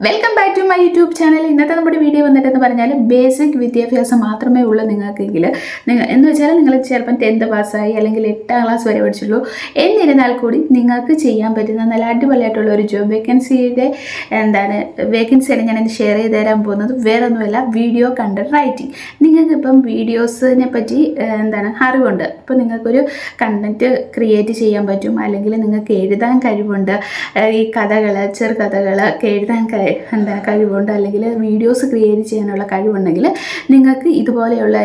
Welcome back to my YouTube channel. ഇന്നത്തെ നമ്മുടെ video വന്നിട്ടെന്ന് പറഞ്ഞാൽ ബേസിക് വിദ്യാഭ്യാസം മാത്രമേ ഉള്ളൂ നിങ്ങൾക്കെങ്കിൽ എന്ന് വെച്ചാൽ നിങ്ങൾ ചിലപ്പം 10th പാസ്സായി അല്ലെങ്കിൽ 8ാം ക്ലാസ് വരെ പഠിച്ചുള്ളൂ. എന്നിരുന്നാൽ കൂടി നിങ്ങൾക്ക് ചെയ്യാൻ പറ്റുന്ന നല്ല അടിപൊളിയായിട്ടുള്ള ഒരു ജോബ് വേക്കൻസിയുടെ വേക്കൻസിയാണ് ഞാൻ ഷെയർ ചെയ്ത് തരാൻ പോകുന്നത്. വേറെ ഒന്നുമല്ല, വീഡിയോ കണ്ടന്റ് റൈറ്റിംഗ്. നിങ്ങൾക്കിപ്പം വീഡിയോസിനെ പറ്റി അറിവുണ്ട്. അപ്പോൾ നിങ്ങൾക്കൊരു കണ്ടന്റ് ക്രിയേറ്റ് ചെയ്യാൻ പറ്റും, അല്ലെങ്കിൽ നിങ്ങൾക്ക് എഴുതാൻ കഴിവുണ്ട്. ഈ കഥകൾ, ചെറുകഥകളൊക്കെ എഴുതാൻ കഴിവുണ്ട്, അല്ലെങ്കിൽ വീഡിയോസ് ക്രിയേറ്റ് ചെയ്യാനുള്ള കഴിവുണ്ടെങ്കിൽ നിങ്ങൾക്ക് ഇതുപോലെയുള്ള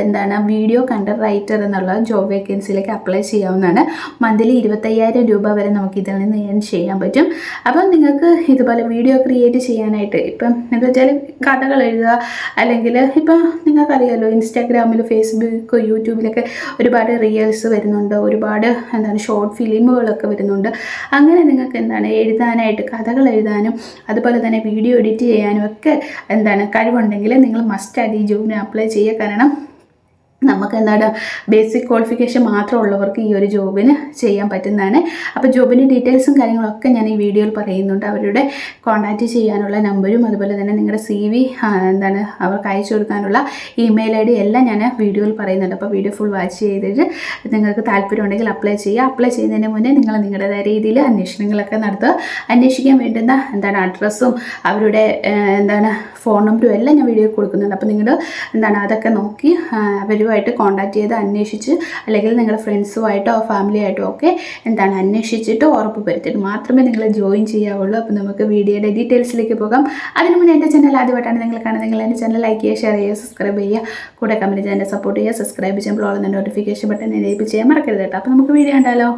വീഡിയോ കണ്ടന്റ് റൈറ്റർ എന്നുള്ള ജോബ് വേക്കൻസിയിലേക്ക് അപ്ലൈ ചെയ്യാവുന്നതാണ്. മന്ത്ലി 25,000 രൂപ വരെ നമുക്ക് ഇതിൽ നിന്ന് ഏൺ ചെയ്യാൻ പറ്റും. അപ്പം നിങ്ങൾക്ക് ഇതുപോലെ വീഡിയോ ക്രിയേറ്റ് ചെയ്യാനായിട്ട് ഇപ്പം എന്താ വെച്ചാൽ കഥകൾ എഴുതുക, അല്ലെങ്കിൽ ഇപ്പം നിങ്ങൾക്കറിയാമല്ലോ ഇൻസ്റ്റാഗ്രാമിൽ, ഫേസ്ബുക്ക്, യൂട്യൂബിലൊക്കെ ഒരുപാട് റീൽസ് വരുന്നുണ്ട്, ഒരുപാട് ഷോർട്ട് ഫിലിമുകളൊക്കെ വരുന്നുണ്ട്. അങ്ങനെ നിങ്ങൾക്ക് എഴുതാനായിട്ട്, കഥകൾ എഴുതാനും അതുപോലെ തന്നെ വീഡിയോ എഡിറ്റ് ചെയ്യാനും ഒക്കെ കഴിവുണ്ടെങ്കിൽ നിങ്ങൾ മസ്റ്റായിട്ട് ഈ ജോബിന് അപ്ലൈ ചെയ്യുക. കാരണം നമുക്ക് ബേസിക് ക്വാളിഫിക്കേഷൻ മാത്രമുള്ളവർക്ക് ഈ ഒരു ജോബിന് ചെയ്യാൻ പറ്റുന്നതാണ്. അപ്പോൾ ജോബിൻ്റെ ഡീറ്റെയിൽസും കാര്യങ്ങളൊക്കെ ഞാൻ ഈ വീഡിയോയിൽ പറയുന്നുണ്ട്. അവരുടെ കോൺടാക്റ്റ് ചെയ്യാനുള്ള നമ്പരും അതുപോലെ തന്നെ നിങ്ങളുടെ CV അവർക്ക് അയച്ചു കൊടുക്കാനുള്ള ഇമെയിൽ ID എല്ലാം ഞാൻ വീഡിയോയിൽ പറയുന്നുണ്ട്. അപ്പോൾ വീഡിയോ ഫുൾ വാച്ച് ചെയ്തിട്ട് നിങ്ങൾക്ക് താല്പര്യമുണ്ടെങ്കിൽ അപ്ലൈ ചെയ്യുക. അപ്ലൈ ചെയ്യുന്നതിന് മുന്നേ നിങ്ങൾ നിങ്ങളുടേതായ രീതിയിൽ അന്വേഷണങ്ങളൊക്കെ നടത്തുക. അന്വേഷിക്കാൻ വേണ്ടുന്ന അഡ്രസ്സും അവരുടെ ഫോൺ നമ്പറും എല്ലാം ഞാൻ വീഡിയോയിൽ കൊടുക്കുന്നുണ്ട്. അപ്പോൾ നിങ്ങൾ അതൊക്കെ നോക്കി അവരുമായിട്ട് കോൺടാക്റ്റ് ചെയ്ത് അന്വേഷിച്ച്, അല്ലെങ്കിൽ നിങ്ങളുടെ ഫ്രണ്ട്സുമായിട്ടോ ഫാമിലിയായിട്ടോ ഒക്കെ അന്വേഷിച്ചിട്ട് ഉറപ്പ് വരുത്തിയിട്ട് മാത്രമേ നിങ്ങൾ ജോയിൻ ചെയ്യാവുള്ളൂ. അപ്പോൾ നമുക്ക് വീഡിയോയുടെ ഡീറ്റെയിൽസിലേക്ക് പോകാം. അതിന് മുന്നേ എൻ്റെ ചാനൽ ആദ്യമായിട്ടാണ് നിങ്ങൾ കാണുന്നതെങ്കിൽ എൻ്റെ ചാനൽ ലൈക്ക് ചെയ്യുക, ഷെയർ ചെയ്യുക, സബ്സ്ക്രൈബ് ചെയ്യുക, കൂടെ കമൻറ്റ് ചെയ്യാൻ സപ്പോർട്ട് ചെയ്യുക. സബ്സ്ക്രൈബ് ചെയ്യുമ്പോൾ ഉള്ള നോട്ടിഫിക്കേഷൻ ബട്ടൺ എനേബിൾ ചെയ്യാൻ മറക്കരുത് കേട്ടോ. അപ്പോൾ നമുക്ക് വീഡിയോ കണ്ടാലോ.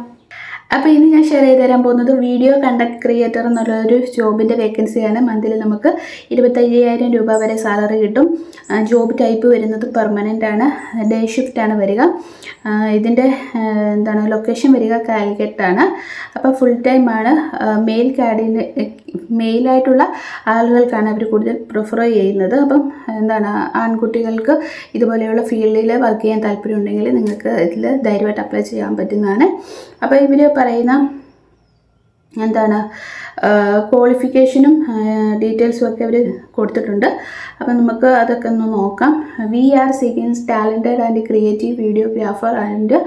അപ്പോൾ ഇന്ന് ഞാൻ ഷെയർ ചെയ്ത് തരാൻ പോകുന്നത് വീഡിയോ കണ്ടന്റ് ക്രിയേറ്റർ എന്നുള്ളൊരു ജോബിൻ്റെ വേക്കൻസിയാണ്. മന്തിൽ നമുക്ക് 25,000 രൂപ വരെ സാലറി കിട്ടും. ജോബ് ടൈപ്പ് വരുന്നത് പെർമനൻ്റ് ആണ്, ഡേ ഷിഫ്റ്റാണ് വരിക. ഇതിൻ്റെ ലൊക്കേഷൻ വരിക കാലിക്കറ്റാണ്. അപ്പോൾ ഫുൾ ടൈം ആണ്. മെയിലായിട്ടുള്ള ആളുകൾക്കാണ് അവർ കൂടുതൽ പ്രിഫർ ചെയ്യുന്നത്. അപ്പം ആൺകുട്ടികൾക്ക് ഇതുപോലെയുള്ള ഫീൽഡിൽ വർക്ക് ചെയ്യാൻ താല്പര്യമുണ്ടെങ്കിൽ നിങ്ങൾക്ക് ഇതിൽ ധൈര്യമായിട്ട് അപ്ലൈ ചെയ്യാൻ പറ്റുന്നതാണ്. അപ്പോൾ ഇവർ പറയുന്ന ക്വാളിഫിക്കേഷനും ഡീറ്റെയിൽസും ഒക്കെ അവർ കൊടുത്തിട്ടുണ്ട്. അപ്പം നമുക്ക് അതൊക്കെ ഒന്ന് നോക്കാം. We are seeking talented and creative videographer and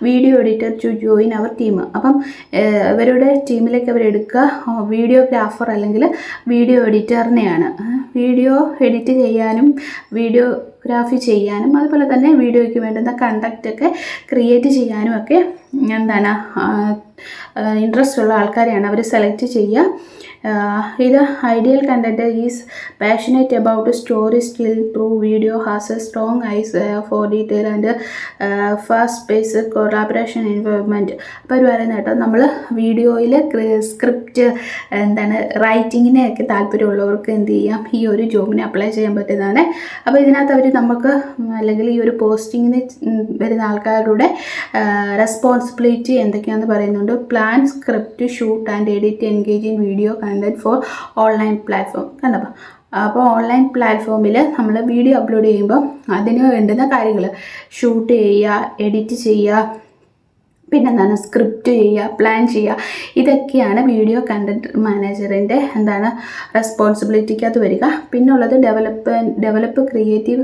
video editor to join our team. അപ്പം ഇവരുടെ ടീമിലേക്ക് അവർ എടുക്കുക വീഡിയോഗ്രാഫർ അല്ലെങ്കിൽ വീഡിയോ എഡിറ്ററിനെയാണ്. വീഡിയോ എഡിറ്റ് ചെയ്യാനും വീഡിയോഗ്രാഫി ചെയ്യാനും അതുപോലെ തന്നെ വീഡിയോയ്ക്ക് വേണ്ടുന്ന കണ്ടക്റ്റൊക്കെ ക്രിയേറ്റ് ചെയ്യാനും ഒക്കെ ഇൻട്രസ്റ്റ് ഉള്ള ആൾക്കാരെയാണ് അവർ സെലക്ട് ചെയ്യുക. ഇത് ideal content is passionate about story skill through video, has a strong eyes for detail and fast pace collaboration environment. അപ്പോൾ അവർ പറയുന്നത് കേട്ടോ, നമ്മൾ വീഡിയോയിൽ സ്ക്രിപ്റ്റ് റൈറ്റിങ്ങിനെയൊക്കെ താല്പര്യമുള്ളവർക്ക് എന്ത് ചെയ്യാം, ഈ ഒരു ജോബിന് അപ്ലൈ ചെയ്യാൻ പറ്റുന്നതാണ്. അപ്പോൾ ഇതിനകത്ത് അവർ നമുക്ക് അല്ലെങ്കിൽ ഈ ഒരു പോസ്റ്റിങ്ങിന് വരുന്ന ആൾക്കാരുടെ റെസ്പോൺസിബിലിറ്റി എന്തൊക്കെയാണെന്ന് പറയുന്നുണ്ട്. Plan, script, shoot and edit, engage in video content for online platform. കണ്ടപ്പോൾ അപ്പോൾ ഓൺലൈൻ പ്ലാറ്റ്ഫോമിൽ നമ്മൾ വീഡിയോ അപ്ലോഡ് ചെയ്യുമ്പോൾ അതിന് വേണ്ടുന്ന കാര്യങ്ങൾ ഷൂട്ട് ചെയ്യുക, എഡിറ്റ് ചെയ്യുക, പിന്നെ സ്ക്രിപ്റ്റ് ചെയ്യുക, പ്ലാൻ ചെയ്യുക, ഇതൊക്കെയാണ് വീഡിയോ കണ്ടന്റ് മാനേജറിൻ്റെ റെസ്പോൺസിബിലിറ്റിക്കകത്ത് വരിക. പിന്നുള്ളത് develop creative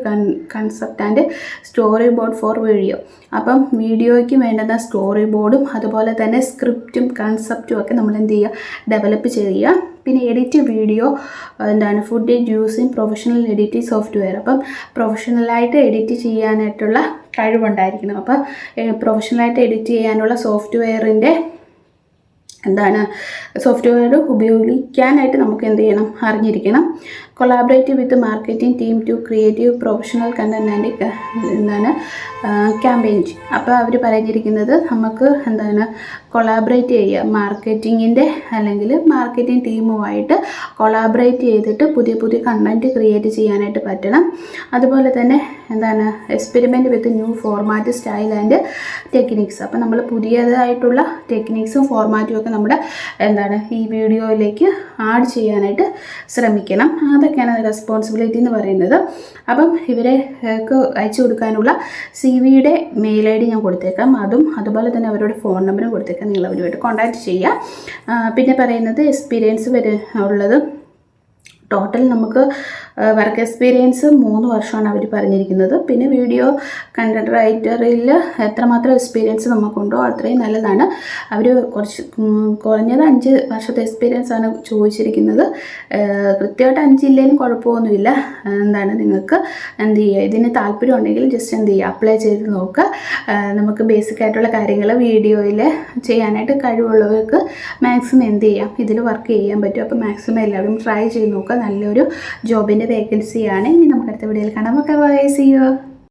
concept and story board for video. അപ്പം വീഡിയോയ്ക്ക് വേണ്ടുന്ന സ്റ്റോറി ബോർഡും അതുപോലെ തന്നെ സ്ക്രിപ്റ്റും കൺസെപ്റ്റും ഒക്കെ നമ്മൾ എന്ത് ചെയ്യുക, ഡെവലപ്പ് ചെയ്യുക. പിന്നെ edit video footage using professional editing software. അപ്പം പ്രൊഫഷണലായിട്ട് എഡിറ്റ് ചെയ്യാനായിട്ടുള്ള കഴിവുണ്ടായിരിക്കണം. അപ്പം പ്രൊഫഷണലായിട്ട് എഡിറ്റ് ചെയ്യാനുള്ള സോഫ്റ്റ്വെയറിൻ്റെ സോഫ്റ്റ്വെയർ ഉപയോഗിക്കാനായിട്ട് നമുക്ക് എന്ത് ചെയ്യണം, അറിഞ്ഞിരിക്കണം. Collaborate with marketing team to creative professional content and campaign. അപ്പോൾ അവർ പറഞ്ഞിരിക്കുന്നത് നമുക്ക് കൊളാബറേറ്റ് ചെയ്യുക, മാർക്കറ്റിങ്ങിൻ്റെ അല്ലെങ്കിൽ മാർക്കറ്റിംഗ് ടീമുമായിട്ട് കൊളാബറേറ്റ് ചെയ്തിട്ട് പുതിയ പുതിയ കണ്ടൻറ്റ് ക്രിയേറ്റ് ചെയ്യാനായിട്ട് പറ്റണം. അതുപോലെ തന്നെ experiment with new format, style and techniques. അപ്പോൾ നമ്മൾ പുതിയതായിട്ടുള്ള ടെക്നിക്സും ഫോർമാറ്റും ഒക്കെ നമ്മുടെ ഈ വീഡിയോയിലേക്ക് ആഡ് ചെയ്യാനായിട്ട് ശ്രമിക്കണം. അതൊക്കെയാണ് റെസ്പോൺസിബിലിറ്റി എന്ന് പറയുന്നത്. അപ്പം ഇവരെ അയച്ചു കൊടുക്കാനുള്ള CV-യുടെ മെയിൽ ID ഞാൻ കൊടുത്തേക്കാം. അതുപോലെ തന്നെ അവരുടെ ഫോൺ നമ്പറും കൊടുത്തേക്കാം. നിങ്ങൾ അവരുമായിട്ട് കോൺടാക്റ്റ് ചെയ്യുക. പിന്നെ പറയുന്നത് എക്സ്പീരിയൻസ് ഉള്ളത് ടോട്ടൽ നമുക്ക് വർക്ക് എക്സ്പീരിയൻസ് 3 വർഷമാണ് അവർ പറഞ്ഞിരിക്കുന്നത്. പിന്നെ വീഡിയോ കണ്ടന്റ് റൈറ്ററിൽ എത്രമാത്രം എക്സ്പീരിയൻസ് നമുക്കുണ്ടോ അത്രയും നല്ലതാണ്. അവർ കുറഞ്ഞത് 5 വർഷത്തെ എക്സ്പീരിയൻസ് ആണ് ചോദിച്ചിരിക്കുന്നത്. കൃത്യമായിട്ട് 5 ഇല്ലെങ്കിലും കുഴപ്പമൊന്നുമില്ല. നിങ്ങൾക്ക് എന്ത് ചെയ്യുക, ഇതിന് താല്പര്യം ഉണ്ടെങ്കിൽ ജസ്റ്റ് എന്ത് ചെയ്യുക, അപ്ലൈ ചെയ്ത് നോക്കുക. നമുക്ക് ബേസിക് ആയിട്ടുള്ള കാര്യങ്ങൾ വീഡിയോയിൽ ചെയ്യാനായിട്ട് കഴിവുള്ളവർക്ക് മാക്സിമം എന്ത് ചെയ്യാം, ഇതിൽ വർക്ക് ചെയ്യാൻ പറ്റും. അപ്പോൾ മാക്സിമം എല്ലാവരും ട്രൈ ചെയ്ത് നോക്കുക. നല്ലൊരു ജോബിൻ്റെ വേക്കൻസിയാണ്. ഇനി നമുക്ക് അടുത്ത വീഡിയോയിൽ കാണാം. Okay, bye, see U.